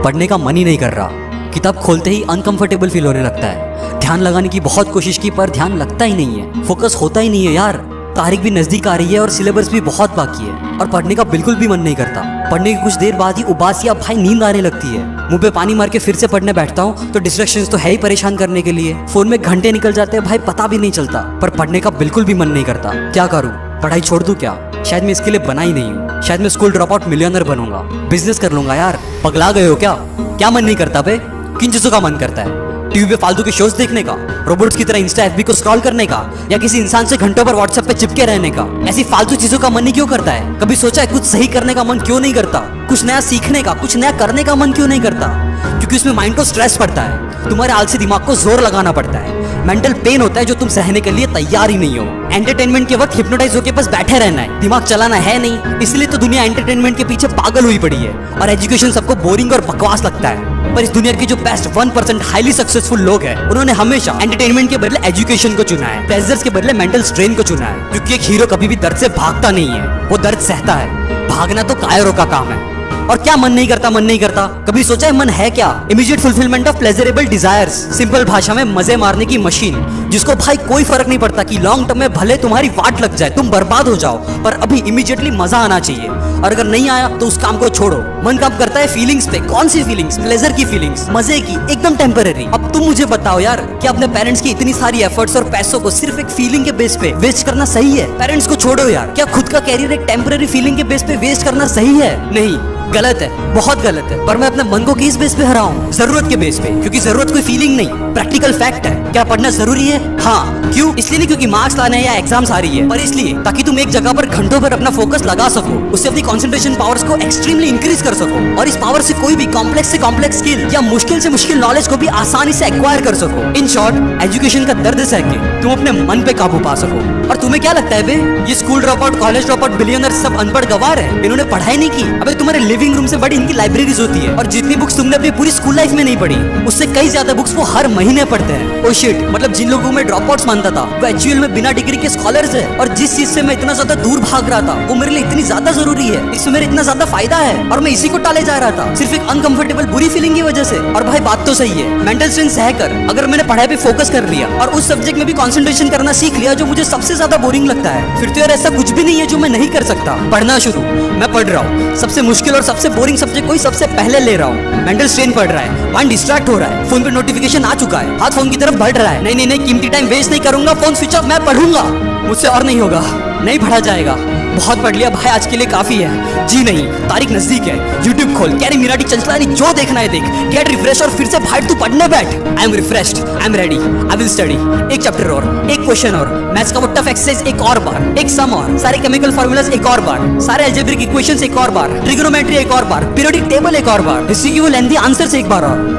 पढ़ने का मन ही नहीं कर रहा। किताब खोलते ही अनकंफर्टेबल फील होने लगता है। ध्यान लगाने की बहुत कोशिश की पर ध्यान लगता ही नहीं है, फोकस होता ही नहीं है यार। तारीख भी नजदीक आ रही है और सिलेबस भी बहुत बाकी है और पढ़ने का बिल्कुल भी मन नहीं करता। पढ़ने की कुछ देर बाद ही उबासी या भाई नींद आने लगती है। मुंह पे पानी मार के फिर से पढ़ने बैठता हूँ तो डिस्ट्रैक्शंस तो है ही परेशान करने के लिए। फोन में घंटे निकल जाते हैं भाई, पता भी नहीं चलता। पर पढ़ने का बिल्कुल भी मन नहीं करता। क्या करूँ? पढ़ाई छोड़ दूं क्या? शायद मैं इसके लिए बना ही नहीं हूँ। शायद मैं स्कूल ड्रॉप आउट मिलियनर बनूंगा, बिजनेस कर लूंगा। यार पगला गए हो क्या? क्या मन नहीं करता बे? किन चीजों का मन करता है? टीवी पे फालतू के शोज देखने का, रोबोट्स की तरह इंस्टा एफबी को स्क्रॉल करने का, या किसी इंसान से घंटों पर व्हाट्सएप पे चिपके रहने का? ऐसी फालतू चीजों का मन ही क्यों करता है? कभी सोचा है कुछ सही करने का मन क्यों नहीं करता? कुछ नया सीखने का, कुछ नया करने का मन क्यों नहीं करता? क्योंकि उसमें माइंड को स्ट्रेस पड़ता है, तुम्हारे आलसी दिमाग को जोर लगाना पड़ता है, मेंटल पेन होता है जो तुम सहने के लिए तैयार ही नहीं हो। एंटरटेनमेंट के वक्त हिप्नोटाइज होकर बस बैठे रहना है, दिमाग चलाना है नहीं। इसलिए तो दुनिया एंटरटेनमेंट के पीछे पागल हुई पड़ी है और एजुकेशन सबको बोरिंग और बकवास लगता है। पर इस दुनिया के जो बेस्ट 1% हाईली सक्सेसफुल लोग हैं, उन्होंने हमेशा एंटरटेनमेंट के बदले एजुकेशन को चुना है, प्लेजर्स के बदले मेंटल स्ट्रेन को चुना है। क्योंकि एक हीरो कभी भी दर्द से भागता नहीं है, वो दर्द सहता है। भागना तो कायरों का काम है। और क्या मन नहीं करता? मन नहीं करता। कभी सोचा है मन है क्या? Immediate fulfilment of pleasurable desires, simple भाषा में मजे मारने की मशीन, जिसको भाई कोई फर्क नहीं पड़ता कि लॉन्ग टर्म में भले तुम्हारी वाट लग जाए, तुम बर्बाद हो जाओ, पर अभी इमीडिएटली मजा आना चाहिए। और अगर नहीं आया तो उस काम को छोड़ो। मन काम करता है फीलिंग्स पे। कौन सी फीलिंग्स? प्लेजर की फीलिंग्स, मजे की, एकदम टेम्पररी। अब तुम मुझे बताओ यार, क्या अपने पेरेंट्स की इतनी सारी एफर्ट्स और पैसों को सिर्फ एक फीलिंग के बेस पे वेस्ट करना सही है? पेरेंट्स को छोड़ो यार, क्या खुद का कैरियर एक टेम्पररी फीलिंग के बेस पे वेस्ट करना सही है? नहीं, गलत है, बहुत गलत है। पर मैं अपने मन को किस बेस पे हराऊं? जरूरत के बेस पे। क्योंकि जरूरत कोई फीलिंग नहीं, प्रैक्टिकल फैक्ट है। क्या पढ़ना जरूरी है? हाँ। क्यों? इसलिए नहीं क्योंकि मार्क्स लाने या एग्जाम्स आ रही है, पर इसलिए ताकि तुम एक जगह पर घंटों पर अपना फोकस लगा सको, उससे अपनी कंसंट्रेशन पावर्स को एक्सट्रीमली इंक्रीज कर सको और इस पावर से कोई भी कॉम्प्लेक्स से कॉम्प्लेक्स स्किल या मुश्किल से मुश्किल नॉलेज को भी आसानी से एक्वायर कर सको। इन शॉर्ट, एजुकेशन का दर्द सह के तुम अपने मन पे काबू पा सको। और तुम्हें क्या लगता है बे, ये school drop out, college drop out billionaire सब अनपढ़ गवार है? इन्होंने पढ़ाई नहीं की? अबे तुम्हारे लिविंग रूम से बड़ी इनकी लाइब्रेरीज होती है। और जितनी बुक्स तुमने अपनी पूरी स्कूल लाइफ में नहीं पढ़ी, उससे कई ज्यादा बुक्स वो हर महीने पढ़ते हैं। ओ शिट, मतलब जिन लोगों में ड्रॉप आउट्स मानता था, वो एक्चुअल में बिना डिग्री के स्कॉलर्स है। और जिस चीज से मैं इतना ज्यादा दूर भाग रहा था, वो मेरे लिए इतनी ज्यादा जरूरी है, इसमें मेरे इतना ज्यादा फायदा है, और मैं इसी को टाले जा रहा था सिर्फ एक अनकंफर्टेबल बुरी फीलिंग की वजह से। और भाई बात तो सही है, मेंटल स्ट्रेन सहकर अगर मैंने पढ़ाई पे फोकस कर लिया और उस सब्जेक्ट में भी कंसंट्रेशन करना सीख लिया जो मुझे सबसे ज्यादा बोरिंग लगता है, फिर तो यार ऐसा कुछ भी नहीं है जो मैं नहीं कर सकता। पढ़ना शुरू मैं पढ़ रहा हूँ। सबसे मुश्किल और सबसे बोरिंग सब्जेक्ट कोई सबसे पहले ले रहा हूँ। मेंटल स्ट्रेन पड़ रहा है, माइंड डिस्ट्रैक्ट हो रहा है, फोन पे नोटिफिकेशन आ चुका है, हाथ फोन की तरफ बढ़ रहा है। नहीं नहीं नहीं, कीमती टाइम वेस्ट नहीं करूंगा, फोन स्विच ऑफ, मैं पढ़ूंगा। मुझसे और नहीं होगा, नहीं पढ़ा जाएगा। बहुत पढ़ लिया भाई, आज के लिए काफी है। जी नहीं, तारीख नजदीक है। यूट्यूब खोल, कैरी मिराटी चंचलानी, जो देखना है देख, गेट रिफ्रेश और फिर से भाई तू पढ़ने बैठ। I am refreshed, I am ready, I will study. एक चैप्टर और, एक क्वेश्चन और, मैथ्स का वो टफ एक्सरसाइज एक और बार, एक सम और, सारे केमिकल फार्मूलाज एक और बार, सारे अलजेब्रिक इक्वेशंस एक और बार, ट्रिग्नोमेट्री एक और बार, पीरियोडिक टेबल एक और बार, हिस्ट्री की वो लेंथी आंसर्स एक बार और।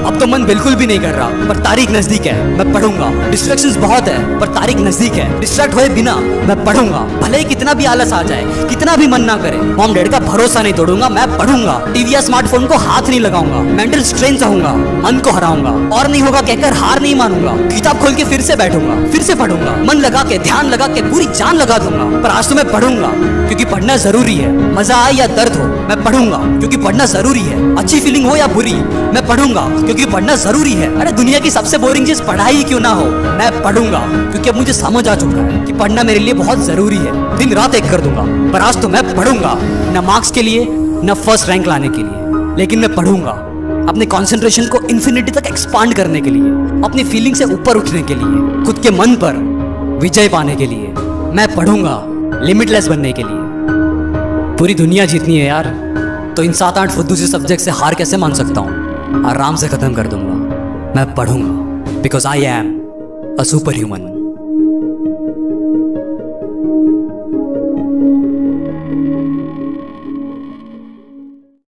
अब तो मन बिल्कुल भी नहीं कर रहा, पर तारीख नजदीक है, मैं पढ़ूंगा। डिस्ट्रैक्शंस बहुत है, पर तारीख नजदीक है, डिस्ट्रैक्ट होए बिना मैं पढ़ूंगा। भले ही कितना भी आलस आ जाए, कितना भी मन ना करे, मॉम डैड का भरोसा नहीं तोड़ूंगा, मैं पढ़ूंगा। टीवी या स्मार्टफोन को हाथ नहीं लगाऊंगा, मेंटल स्ट्रेन सहूंगा, मन को हराऊंगा, और नहीं होगा कहकर हार नहीं मानूंगा। किताब खोल के फिर से बैठूंगा, फिर से पढ़ूंगा, मन लगा के, ध्यान लगा के, पूरी जान लगा दूंगा। पर आज तो मैं पढ़ूंगा क्योंकि पढ़ना जरूरी है। मजा आए या दर्द हो, मैं पढ़ूंगा क्योंकि पढ़ना जरूरी है। अच्छी फीलिंग हो या बुरी, मैं पढ़ूंगा क्योंकि पढ़ना जरूरी है। अरे दुनिया की सबसे बोरिंग चीज पढ़ाई क्यों ना हो, मैं पढ़ूंगा क्योंकि अब मुझे समझ आ चुका है कि पढ़ना मेरे लिए बहुत जरूरी है। दिन रात एक कर दूंगा, पर आज तो मैं पढ़ूंगा, न मार्क्स के लिए, न फर्स्ट रैंक लाने के लिए, लेकिन मैं पढ़ूंगा अपने कंसंट्रेशन को इन्फिनिटी तक एक्सपांड करने के लिए, अपनी फीलिंग से ऊपर उठने के लिए, खुद के मन पर विजय पाने के लिए। मैं पढ़ूंगा लिमिटलेस बनने के लिए। पूरी दुनिया जीतनी है यार, तो इन 7-8 फुद्दू से सब्जेक्ट से हार कैसे मान सकता हूँ? आराम से खत्म कर दूंगा। मैं पढ़ूंगा because I am a super human.